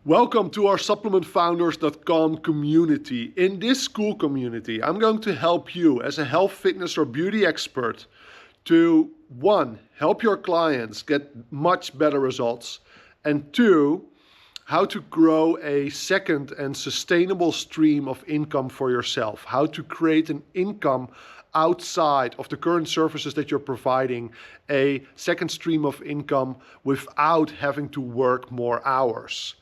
Welcome to our supplementfounders.com community. In this cool community, I'm going to help you as a health, fitness, or beauty expert to, one, help your clients get much better results, and two, how to grow a second and sustainable stream of income for yourself, how to create an income outside of the current services that you're providing, a second stream of income without having to work more hours.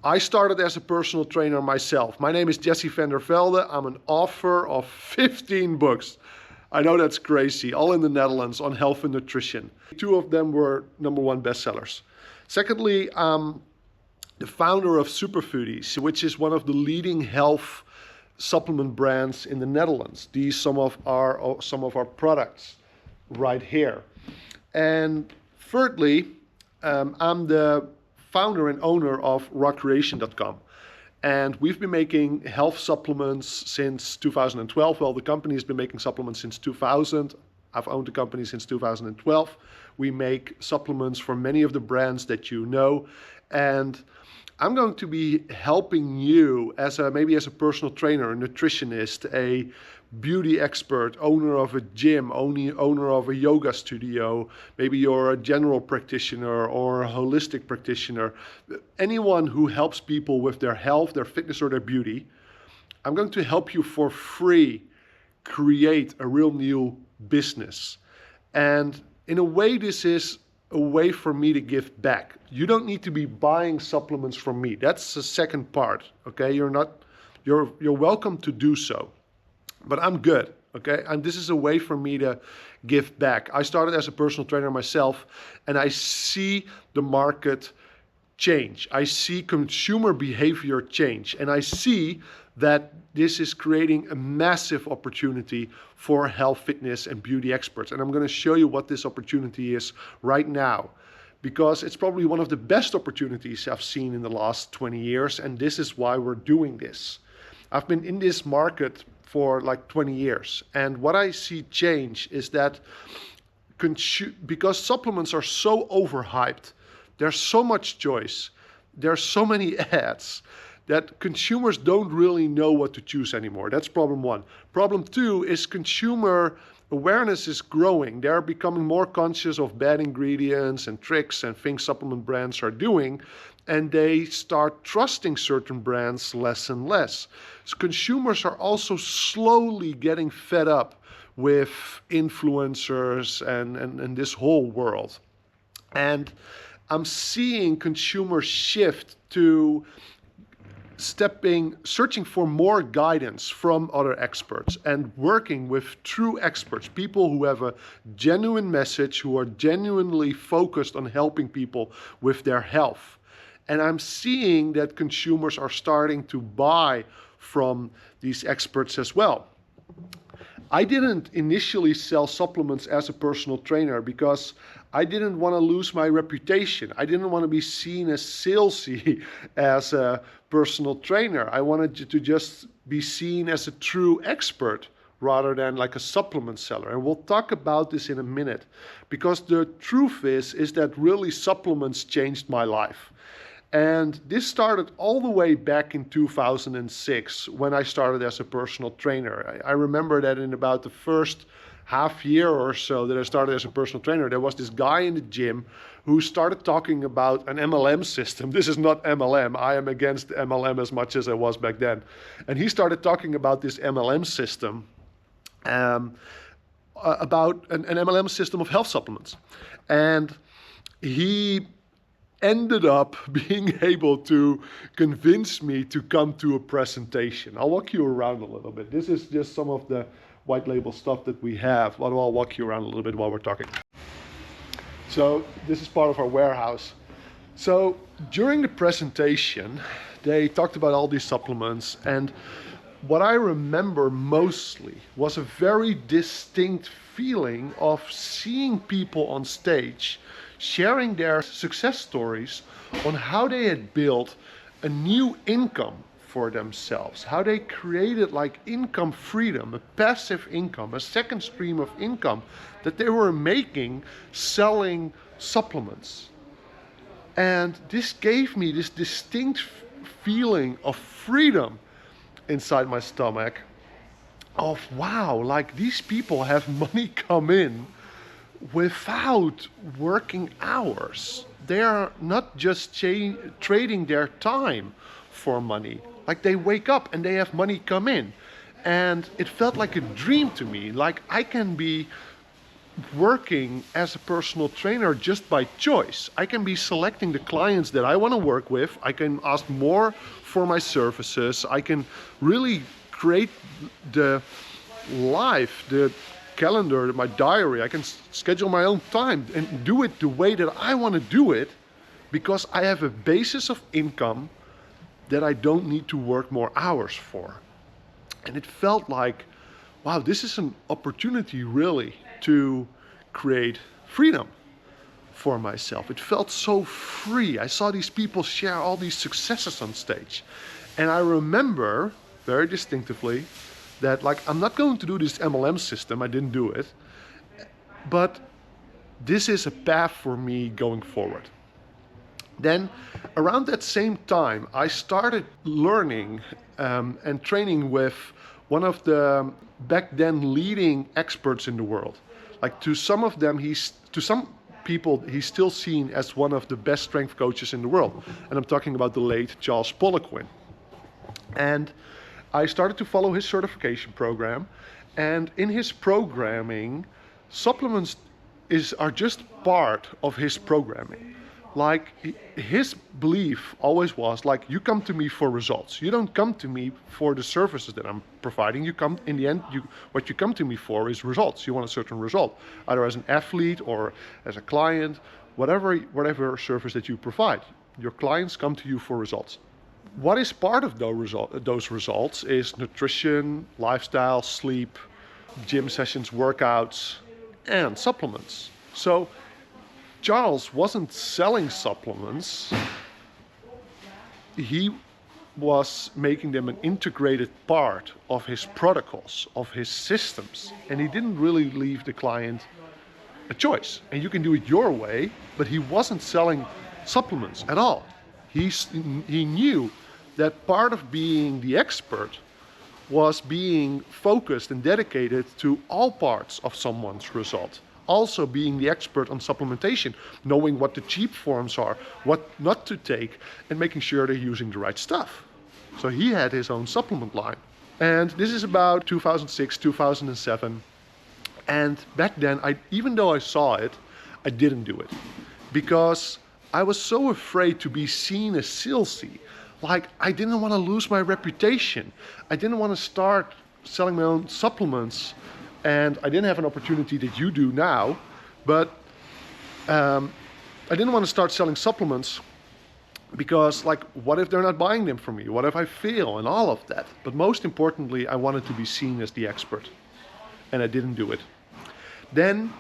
I started as a personal trainer myself. My name is Jesse van der Velde. I'm an author of 15 books. I know that's crazy, all in the Netherlands on health and nutrition. 2 of them were #1 bestsellers. Secondly, I'm the founder of Superfoodies, which is one of the leading health supplement brands in the Netherlands. These some of our products right here. And thirdly, I'm the founder and owner of recreation.com. And we've been making health supplements since 2012. Well, the company has been making supplements since 2000. I've owned the company since 2012. We make supplements for many of the brands that you know. And I'm going to be helping you maybe as a personal trainer, a nutritionist, a beauty expert, owner of a gym, owner of a yoga studio. Maybe you're a general practitioner or a holistic practitioner. Anyone who helps people with their health, their fitness, or their beauty. I'm going to help you for free create a real new business. And in a way, this is a way for me to give back. You don't need to be buying supplements from me. That's the second part, okay? You're welcome to do so, but I'm good, okay? And this is a way for me to give back. I started as a personal trainer myself, and I see the market change. I see consumer behavior change, and I see that this is creating a massive opportunity for health, fitness, and beauty experts. And I'm going to show you what this opportunity is right now, because it's probably one of the best opportunities I've seen in the last 20 years, and this is why we're doing this. I've been in this market for like 20 years, and what I see change is that because supplements are so overhyped, there's so much choice, there's so many ads, that consumers don't really know what to choose anymore. That's problem 1. Problem 2 is consumer awareness is growing. They're becoming more conscious of bad ingredients and tricks and things supplement brands are doing, and they start trusting certain brands less and less. So consumers are also slowly getting fed up with influencers and this whole world. And I'm seeing consumers shift to searching for more guidance from other experts and working with true experts, people who have a genuine message, who are genuinely focused on helping people with their health. And I'm seeing that consumers are starting to buy from these experts as well. I didn't initially sell supplements as a personal trainer because I didn't want to lose my reputation. I didn't want to be seen as salesy as a personal trainer. I wanted to just be seen as a true expert rather than like a supplement seller. And we'll talk about this in a minute, because the truth is that really supplements changed my life. And this started all the way back in 2006 when I started as a personal trainer. I remember that in about the first half year or so that I started as a personal trainer, there was this guy in the gym who started talking about an MLM system. This is not MLM. I am against MLM as much as I was back then. And he started talking about this MLM system, about an MLM system of health supplements. And he ended up being able to convince me to come to a presentation. I'll walk you around a little bit. This is just some of the white label stuff that we have. I'll walk you around a little bit while we're talking. So this is part of our warehouse. So during the presentation, they talked about all these supplements, and what I remember mostly was a very distinct feeling of seeing people on stage sharing their success stories on how they had built a new income for themselves, how they created like income freedom, a passive income, a second stream of income that they were making selling supplements. And this gave me this distinct feeling of freedom inside my stomach of wow, like these people have money come in without working hours. They are not just trading their time for money. Like they wake up and they have money come in. And it felt like a dream to me. Like I can be working as a personal trainer just by choice. I can be selecting the clients that I want to work with. I can ask more for my services. I can really create the life, the calendar, my diary. I can schedule my own time and do it the way that I want to do it, because I have a basis of income that I don't need to work more hours for. And it felt like, wow, this is an opportunity really to create freedom for myself. It felt so free. I saw these people share all these successes on stage. And I remember very distinctively that like, I'm not going to do this MLM system, I didn't do it, but this is a path for me going forward. Then around that same time, I started learning and training with one of the back then leading experts in the world. Like to some people, he's still seen as one of the best strength coaches in the world. And I'm talking about the late Charles Poliquin. And I started to follow his certification program. And in his programming, supplements are just part of his programming. Like his belief always was like, you come to me for results. You don't come to me for the services that I'm providing. You come, in the end, what you come to me for is results. You want a certain result, either as an athlete or as a client, whatever service that you provide. Your clients come to you for results. What is part of those results is nutrition, lifestyle, sleep, gym sessions, workouts, and supplements. So Charles wasn't selling supplements. He was making them an integrated part of his protocols, of his systems. And he didn't really leave the client a choice. And you can do it your way, but he wasn't selling supplements at all. He knew that part of being the expert was being focused and dedicated to all parts of someone's result. Also being the expert on supplementation, knowing what the cheap forms are, what not to take, and making sure they're using the right stuff. So he had his own supplement line. And this is about 2006, 2007. And back then, even though I saw it, I didn't do it. Because I was so afraid to be seen as salesy. Like, I didn't want to lose my reputation. I didn't want to start selling my own supplements. And I didn't have an opportunity that you do now, but I didn't want to start selling supplements because, like, what if they're not buying them from me? What if I fail and all of that? But most importantly, I wanted to be seen as the expert, and I didn't do it. Then,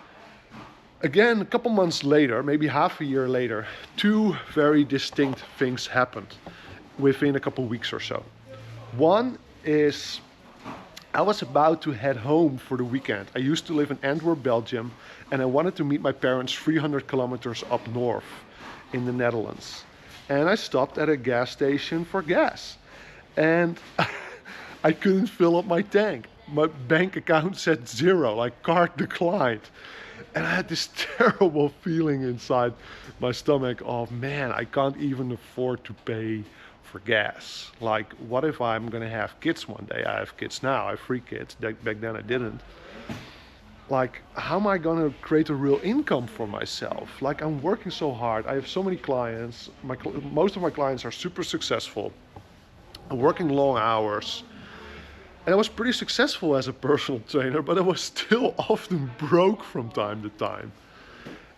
again, a couple months later, maybe half a year later, two very distinct things happened within a couple weeks or so. One is I was about to head home for the weekend. I used to live in Antwerp, Belgium, and I wanted to meet my parents 300 kilometers up north in the Netherlands. And I stopped at a gas station for gas. And I couldn't fill up my tank. My bank account said zero, like card declined. And I had this terrible feeling inside my stomach of, man, I can't even afford to pay for gas. Like, what if I'm gonna have kids one day? I have kids now, I have 3 kids. Back then I didn't. Like, how am I gonna create a real income for myself? Like, I'm working so hard. I have so many clients. Most of my clients are super successful. I'm working long hours. And I was pretty successful as a personal trainer, but I was still often broke from time to time.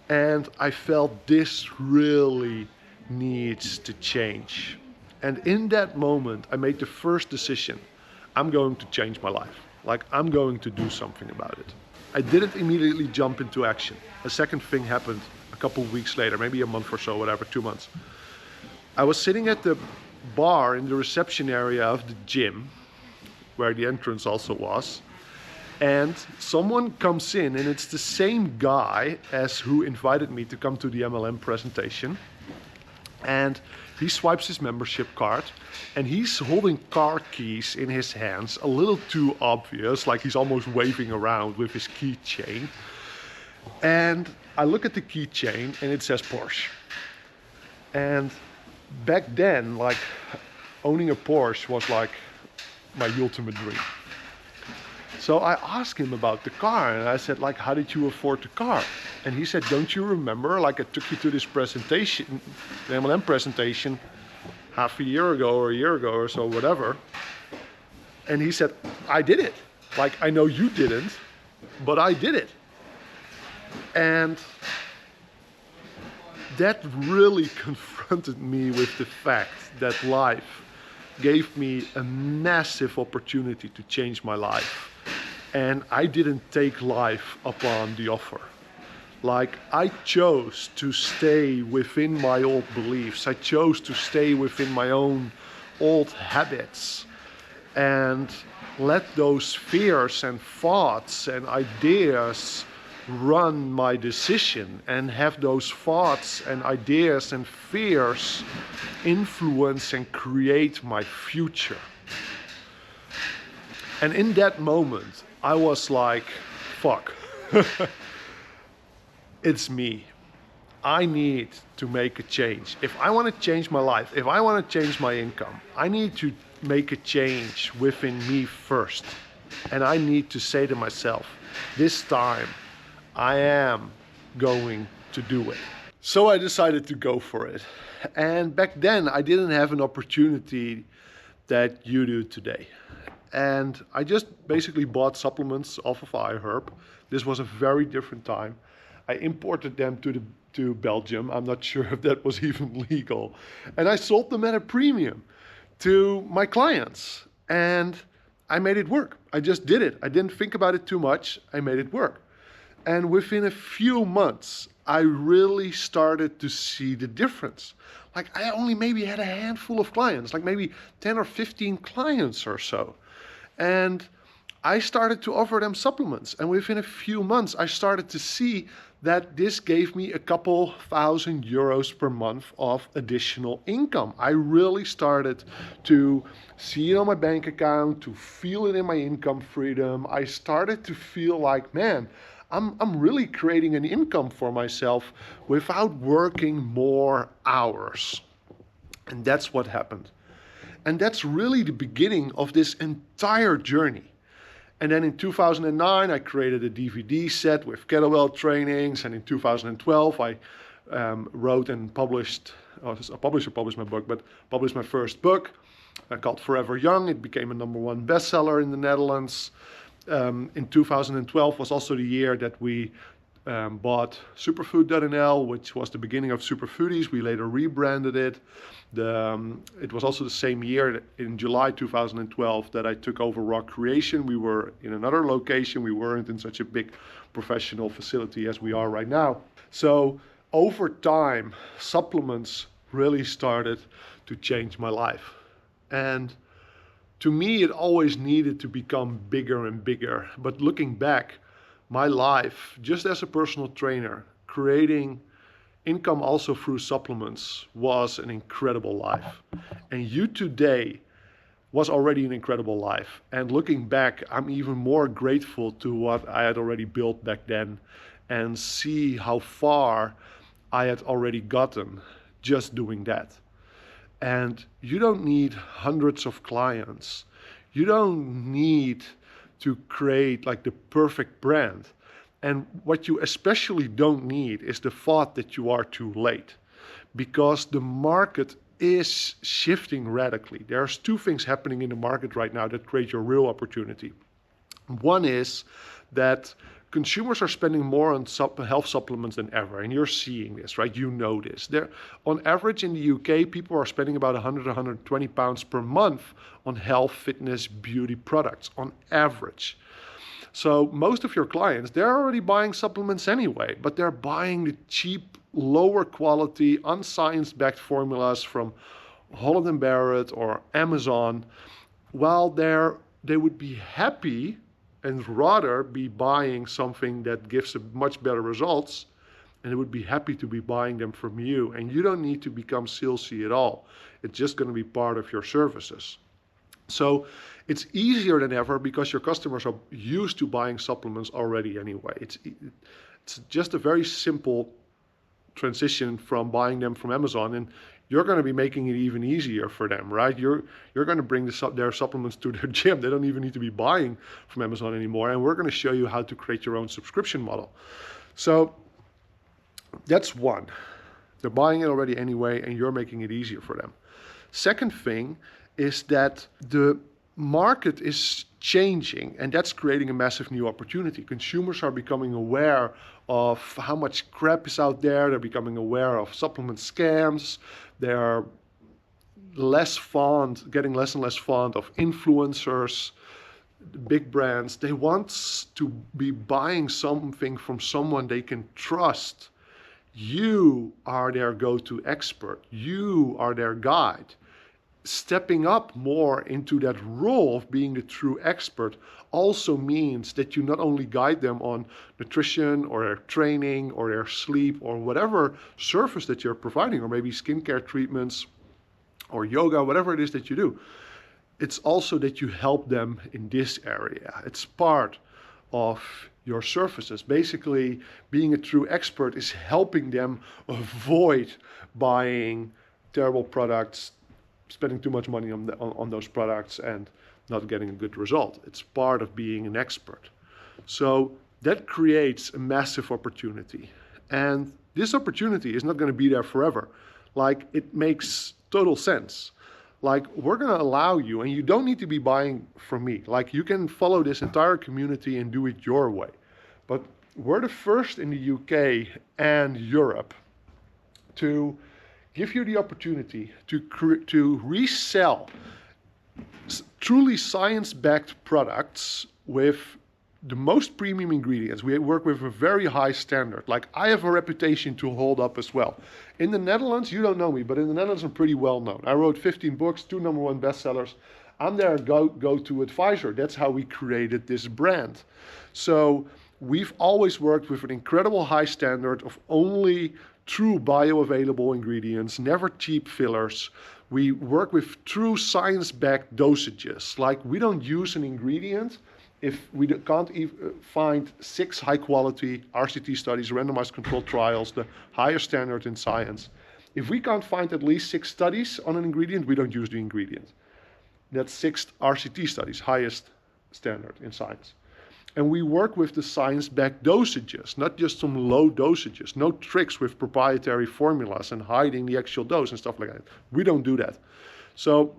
And I felt this really needs to change. And in that moment, I made the first decision. I'm going to change my life. Like, I'm going to do something about it. I didn't immediately jump into action. A second thing happened a couple of weeks later, maybe a month or so, whatever, 2 months. I was sitting at the bar in the reception area of the gym, where the entrance also was, and someone comes in, and it's the same guy as who invited me to come to the MLM presentation. And he swipes his membership card and he's holding car keys in his hands, a little too obvious, like he's almost waving around with his keychain. And I look at the keychain and it says Porsche. And back then, like, owning a Porsche was like my ultimate dream. So I asked him about the car and I said, like, how did you afford the car? And he said, don't you remember, like, I took you to this presentation, the MLM presentation, half a year ago or a year ago or so, whatever. And he said, I did it. Like, I know you didn't, but I did it. And that really confronted me with the fact that life gave me a massive opportunity to change my life. And I didn't take life upon the offer. Like, I chose to stay within my old beliefs. I chose to stay within my own old habits and let those fears and thoughts and ideas run my decision, and have those thoughts and ideas and fears influence and create my future. And in that moment, I was like, fuck, it's me. I need to make a change. If I want to change my life, if I want to change my income, I need to make a change within me first. And I need to say to myself, this time, I am going to do it. So I decided to go for it. And back then I didn't have an opportunity that you do today. And I just basically bought supplements off of iHerb. This was a very different time. I imported them to Belgium. I'm not sure if that was even legal. And I sold them at a premium to my clients. And I made it work. I just did it. I didn't think about it too much. I made it work. And within a few months, I really started to see the difference. Like, I only maybe had a handful of clients, like maybe 10 or 15 clients or so. And I started to offer them supplements. And within a few months, I started to see that this gave me a couple €1,000 per month of additional income. I really started to see it on my bank account, to feel it in my income freedom. I started to feel like, man, I'm really creating an income for myself without working more hours. And that's what happened. And that's really the beginning of this entire journey. And then in 2009, I created a DVD set with kettlebell trainings. And in 2012, I wrote and published, published my book, but published my first book called Forever Young. It became a #1 bestseller in the Netherlands. In 2012 was also the year that we bought Superfood.nl, which was the beginning of Superfoodies. We later rebranded it. It was also the same year, in July 2012, that I took over Raw Creation. We were in another location. We weren't in such a big professional facility as we are right now. So over time, supplements really started to change my life. And to me, it always needed to become bigger and bigger. But looking back, my life, just as a personal trainer, creating income also through supplements, was an incredible life. And you today was already an incredible life. And looking back, I'm even more grateful to what I had already built back then, and see how far I had already gotten just doing that. And you don't need hundreds of clients. You don't need to create like the perfect brand. And what you especially don't need is the thought that you are too late, because the market is shifting radically. There's two things happening in the market right now that create your real opportunity. One is that consumers are spending more on health supplements than ever, and you're seeing this, right? You know this. On average in the UK, people are spending about 100, 120 pounds per month on health, fitness, beauty products, on average. So most of your clients, they're already buying supplements anyway, but they're buying the cheap, lower quality, unscience-backed formulas from Holland & Barrett or Amazon, while they would be happy and rather be buying something that gives a much better results and they would be happy to be buying them from you. And you don't need to become salesy at all. It's just going to be part of your services. So it's easier than ever because your customers are used to buying supplements already anyway. It's just a very simple transition from buying them from Amazon, and you're going to be making it even easier for them, right? You're going to bring their supplements to their gym. They don't even need to be buying from Amazon anymore, and we're going to show you how to create your own subscription model. So that's one. They're buying it already anyway, and you're making it easier for them. Second thing is that the market is changing, and that's creating a massive new opportunity. Consumers are becoming aware of how much crap is out there. They're becoming aware of supplement scams. They're getting less and less fond of influencers, big brands. They want to be buying something from someone they can trust. You are their go-to expert. You are their guide. Stepping up more into that role of being the true expert also means that you not only guide them on nutrition or their training or their sleep or whatever service that you're providing, or maybe skincare treatments or yoga, whatever it is that you do. It's also that you help them in this area. It's part of your services. Basically, being a true expert is helping them avoid buying terrible products, spending too much money on those products and not getting a good result. It's part of being an expert. So that creates a massive opportunity. And this opportunity is not going to be there forever. Like, it makes total sense. Like, we're going to allow you, and you don't need to be buying from me. Like, you can follow this entire community and do it your way. But we're the first in the UK and Europe to give you the opportunity to resell truly science-backed products with the most premium ingredients. We work with a very high standard. Like, I have a reputation to hold up as well. In the Netherlands, you don't know me, but in the Netherlands, I'm pretty well known. I wrote 15 books, 2 #1 bestsellers. I'm their go-to advisor. That's how we created this brand. So we've always worked with an incredible high standard of only true bioavailable ingredients, never cheap fillers. We work with true science-backed dosages. Like, we don't use an ingredient if we can't find 6 high-quality RCT studies, randomized controlled trials, the highest standard in science. If we can't find at least 6 studies on an ingredient, we don't use the ingredient. That's 6 RCT studies, highest standard in science. And we work with the science-backed dosages, not just some low dosages. No tricks with proprietary formulas and hiding the actual dose and stuff like that. We don't do that. So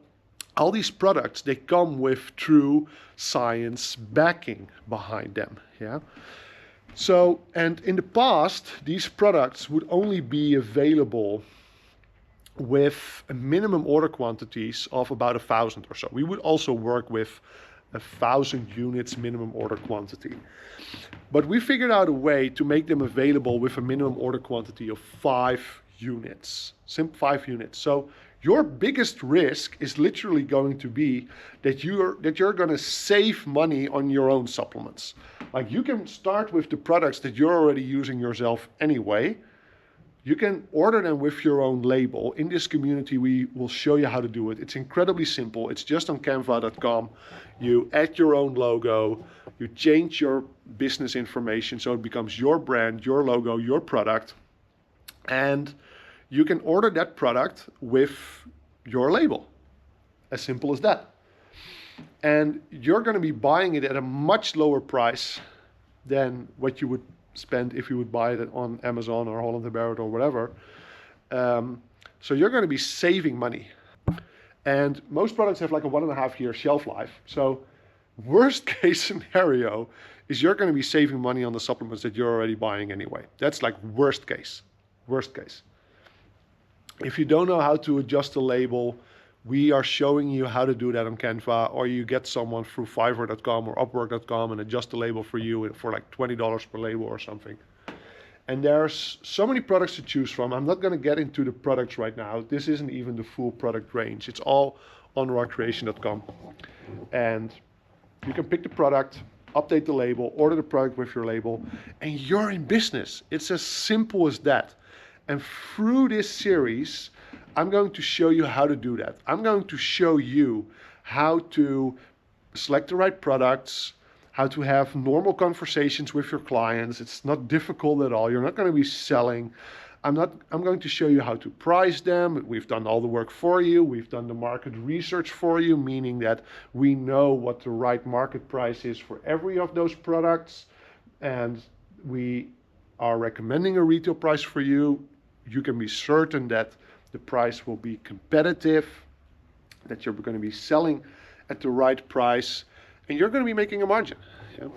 all these products, they come with true science backing behind them. Yeah. So, and in the past, these products would only be available with a minimum order quantities of about 1,000 or so. We would also work with 1,000 units minimum order quantity. But we figured out a way to make them available with a minimum order quantity of 5 units. 5 units. So your biggest risk is literally going to be that you're going to save money on your own supplements. Like, you can start with the products that you're already using yourself anyway. You can order them with your own label. In this community, we will show you how to do it. It's incredibly simple. It's just on canva.com. You add your own logo. You change your business information so it becomes your brand, your logo, your product. And you can order that product with your label. As simple as that. And you're going to be buying it at a much lower price than what you would spend if you would buy it on Amazon or Holland & Barrett or whatever. So you're going to be saving money. And most products have like a 1.5 year shelf life. So worst case scenario is you're going to be saving money on the supplements that you're already buying anyway. That's like worst case. Worst case. If you don't know how to adjust the label, we are showing you how to do that on Canva, or you get someone through Fiverr.com or Upwork.com and adjust the label for you for like $20 per label or something. And there's so many products to choose from. I'm not going to get into the products right now. This isn't even the full product range. It's all on rawcreation.com. And you can pick the product. update the label, order the product with your label, and you're in business. It's as simple as that. And through this series, I'm going to show you how to do that. I'm going to show you how to select the right products, how to have normal conversations with your clients. It's not difficult at all. You're not going to be selling. I'm going to show you how to price them. We've done all the work for you. We've done the market research for you, meaning that we know what the right market price is for every of those products. And we are recommending a retail price for you. You can be certain that the price will be competitive, that you're going to be selling at the right price, and you're going to be making a margin. Yeah?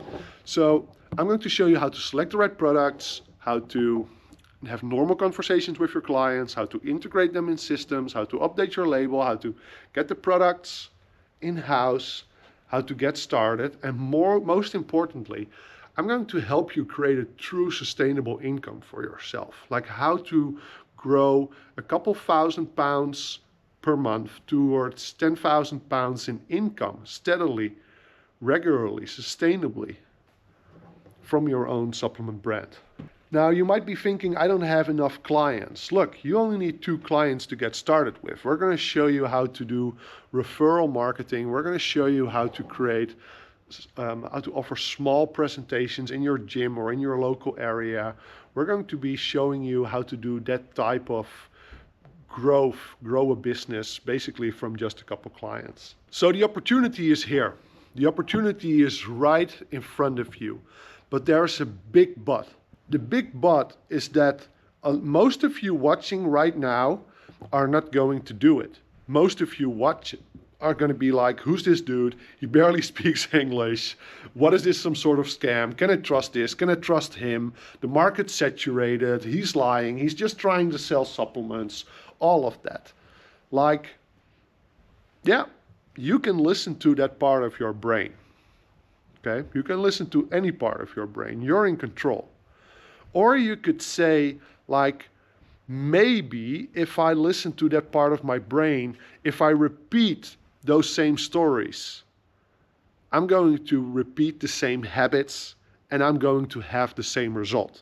So I'm going to show you how to select the right products, how to have normal conversations with your clients, how to integrate them in systems, how to update your label, how to get the products in-house, how to get started, and most importantly, I'm going to help you create a true sustainable income for yourself, like how to grow a couple £1,000 per month towards £10,000 in income steadily, regularly, sustainably from your own supplement brand. Now, you might be thinking, I don't have enough clients. Look, you only need 2 clients to get started with. We're going to show you how to do referral marketing. We're going to show you how to create, how to offer small presentations in your gym or in your local area. We're going to be showing you how to do that type of grow a business, basically from just a couple clients. So the opportunity is here. The opportunity is right in front of you. But there's a big but. The big but is that most of you watching right now are not going to do it. Most of you watching are going to be like, who's this dude? He barely speaks English. What is this, some sort of scam? Can I trust this? Can I trust him? The market's saturated. He's lying. He's just trying to sell supplements. All of that. Like, yeah, you can listen to that part of your brain. Okay? You can listen to any part of your brain. You're in control. Or you could say, like, maybe if I listen to that part of my brain, if I repeat those same stories, I'm going to repeat the same habits and I'm going to have the same result.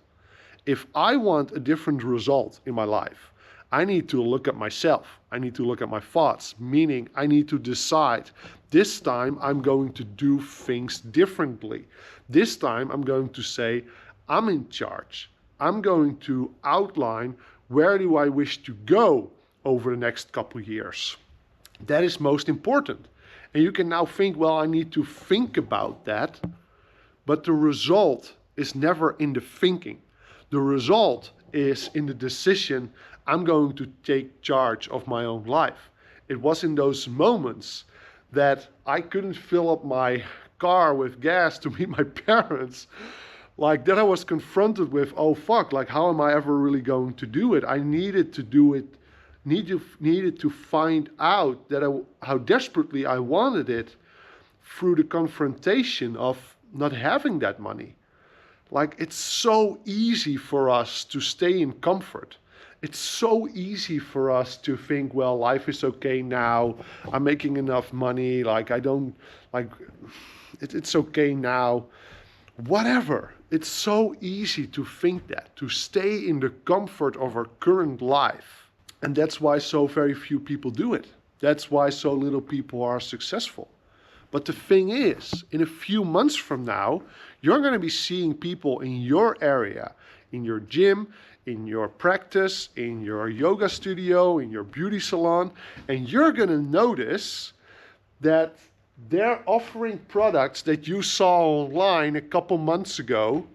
If I want a different result in my life, I need to look at myself. I need to look at my thoughts, meaning I need to decide this time I'm going to do things differently. This time I'm going to say, I'm in charge. I'm going to outline where do I wish to go over the next couple of years. That is most important. And you can now think, well, I need to think about that. But the result is never in the thinking. The result is in the decision, I'm going to take charge of my own life. It was in those moments that I couldn't fill up my car with gas to meet my parents. Like that I was confronted with, oh fuck, like how am I ever really going to do it? I needed to do it, needed to find out that how desperately I wanted it through the confrontation of not having that money. Like it's so easy for us to stay in comfort. It's so easy for us to think, well, life is okay now. I'm making enough money. Like I don't, like it's okay now. Whatever. It's so easy to think that, to stay in the comfort of our current life. And that's why so very few people do it. That's why so little people are successful. But the thing is, in a few months from now, you're going to be seeing people in your area, in your gym, in your practice, in your yoga studio, in your beauty salon, and you're going to notice that they're offering products that you saw online a couple months ago,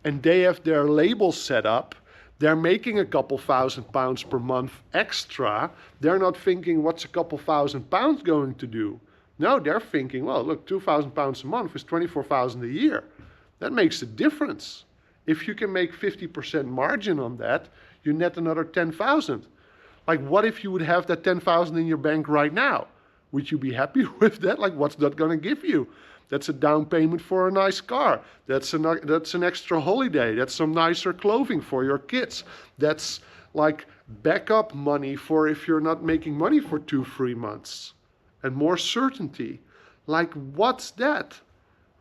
and they have their label set up. They're making a couple £1,000 per month extra. They're not thinking, what's a couple £1,000 going to do? No, they're thinking, well, look, £2,000 a month is £24,000 a year. That makes a difference. If you can make 50% margin on that, you net another 10,000. Like, what if you would have that 10,000 in your bank right now? Would you be happy with that? Like, what's that going to give you? That's a down payment for a nice car. That's an extra holiday. That's some nicer clothing for your kids. That's like backup money for if you're not making money for 2-3 months. And more certainty. Like, what's that?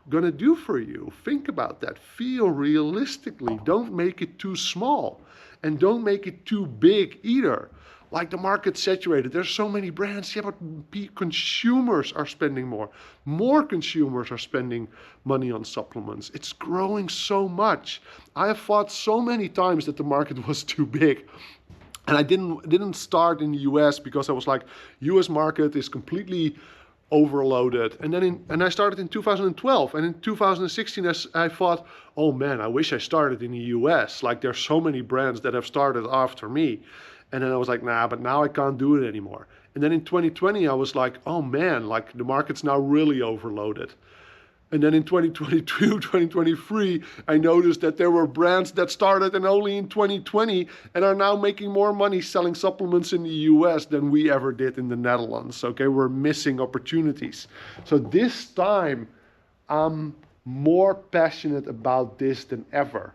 gonna do for you? Think about that. Feel realistically. Don't make it too small, and don't make it too big either. Like, the market's saturated. There's so many brands. Yeah, but consumers are spending more. More consumers are spending money on supplements. It's growing so much. I have fought so many times that the market was too big. And I didn't start in the US because I was like, US market is completely overloaded. And I started in 2012, and in 2016 I thought, oh man, I wish I started in the US. Like, there's so many brands that have started after me. And then I was like, nah, but now I can't do it anymore. And then in 2020 I was like, oh man, like, the market's now really overloaded. And then in 2022, 2023, I noticed that there were brands that started and only in 2020 and are now making more money selling supplements in the US than we ever did in the Netherlands. Okay, we're missing opportunities. So this time, I'm more passionate about this than ever.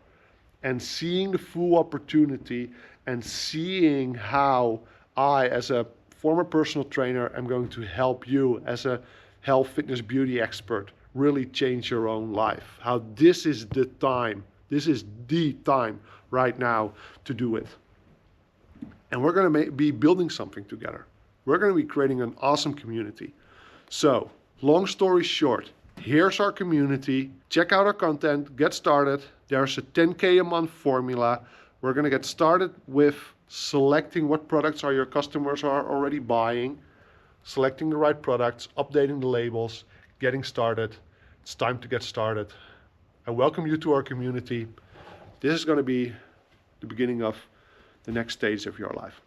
And seeing the full opportunity and seeing how I, as a former personal trainer, am going to help you as a health, fitness, beauty expert really change your own life. How this is the time right now to do it. And we're going to be building something together. We're going to be creating an awesome community. So, long story short, here's our community. Check out our content, get started. There's a 10K a month formula. We're going to get started with selecting what products your customers are already buying, selecting the right products, updating the labels, getting started. It's time to get started. I welcome you to our community. This is going to be the beginning of the next stage of your life.